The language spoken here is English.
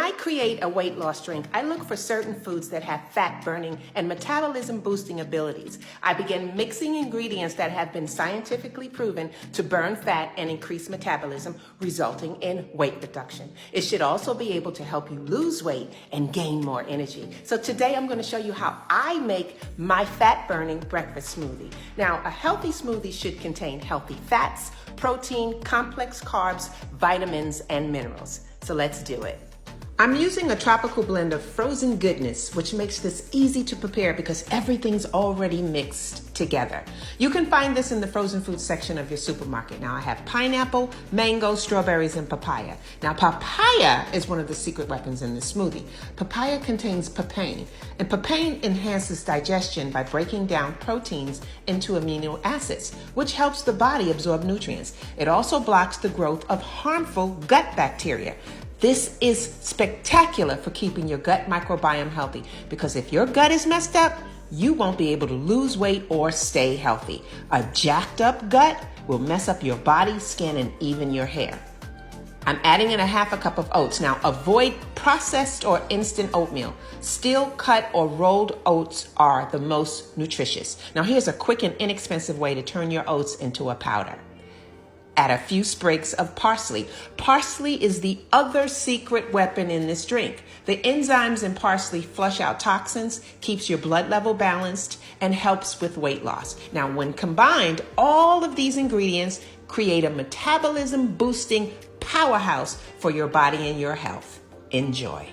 I create a weight loss drink, I look for certain foods that have fat burning and metabolism boosting abilities. I begin mixing ingredients that have been scientifically proven to burn fat and increase metabolism, resulting in weight reduction. It should also be able to help you lose weight and gain more energy. So today I'm going to show you how I make my fat burning breakfast smoothie. Now, a healthy smoothie should contain healthy fats, protein, complex carbs, vitamins, and minerals. So let's do it. I'm using a tropical blend of frozen goodness, which makes this easy to prepare because everything's already mixed together. You can find this in the frozen food section of your supermarket. Now I have pineapple, mango, strawberries, and papaya. Now papaya is one of the secret weapons in this smoothie. Papaya contains papain, and papain enhances digestion by breaking down proteins into amino acids, which helps the body absorb nutrients. It also blocks the growth of harmful gut bacteria. This is spectacular for keeping your gut microbiome healthy because if your gut is messed up, you won't be able to lose weight or stay healthy. A jacked up gut will mess up your body, skin, and even your hair. I'm adding in a half a cup of oats. Now avoid processed or instant oatmeal. Steel cut or rolled oats are the most nutritious. Now here's a quick and inexpensive way to turn your oats into a powder. Add a few sprigs of parsley. Parsley is the other secret weapon in this drink. The enzymes in parsley flush out toxins, keeps your blood level balanced, and helps with weight loss. Now, when combined, all of these ingredients create a metabolism boosting powerhouse for your body and your health. Enjoy.